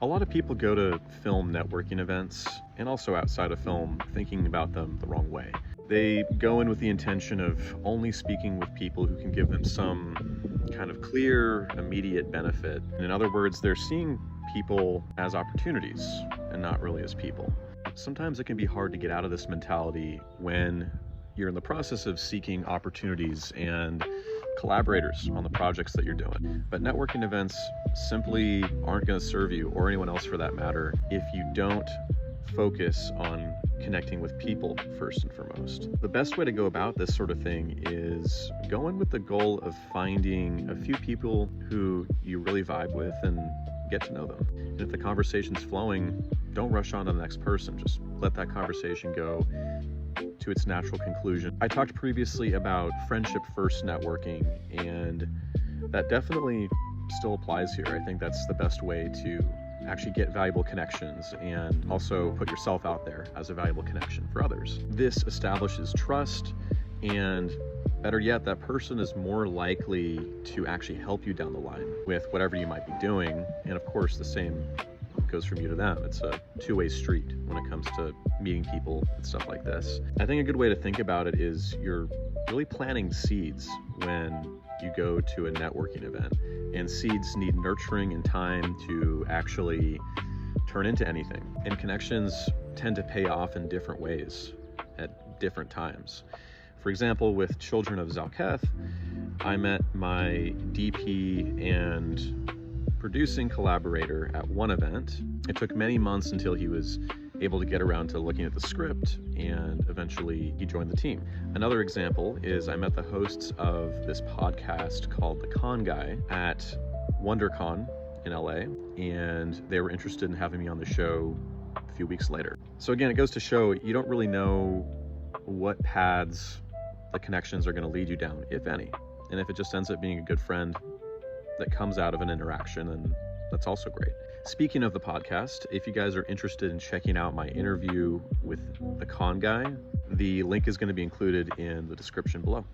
A lot of people go to film networking events and also outside of film thinking about them the wrong way. They go in with the intention of only speaking with people who can give them some kind of clear, immediate benefit. And in other words, they're seeing people as opportunities and not really as people. Sometimes it can be hard to get out of this mentality when you're in the process of seeking opportunities and collaborators on the projects that you're doing. But networking events simply aren't going to serve you, or anyone else for that matter, if you don't focus on connecting with people first and foremost. The best way to go about this sort of thing is go in with the goal of finding a few people who you really vibe with and get to know them. And if the conversation's flowing, don't rush on to the next person. Just let that conversation go to its natural conclusion. I talked previously about friendship first networking, and that definitely still applies here. I think that's the best way to actually get valuable connections and also put yourself out there as a valuable connection for others. This establishes trust, and better yet, that person is more likely to actually help you down the line with whatever you might be doing. And of course, the same goes from you to them. It's a two-way street when it comes to meeting people and stuff like this. I think a good way to think about it is you're really planting seeds when you go to a networking event, and seeds need nurturing and time to actually turn into anything. And connections tend to pay off in different ways at different times. For example, with Children of Zalketh, I met my DP and producing collaborator at one event. It took many months until he was able to get around to looking at the script, and eventually he joined the team. Another example is I met the hosts of this podcast called The Con Guy at WonderCon in LA, and they were interested in having me on the show a few weeks later. So again, it goes to show you don't really know what paths the connections are going to lead you down, if any. And if it just ends up being a good friend that comes out of an interaction, and that's also great. Speaking of the podcast, if you guys are interested in checking out my interview with the Con Guy, the link is going to be included in the description below.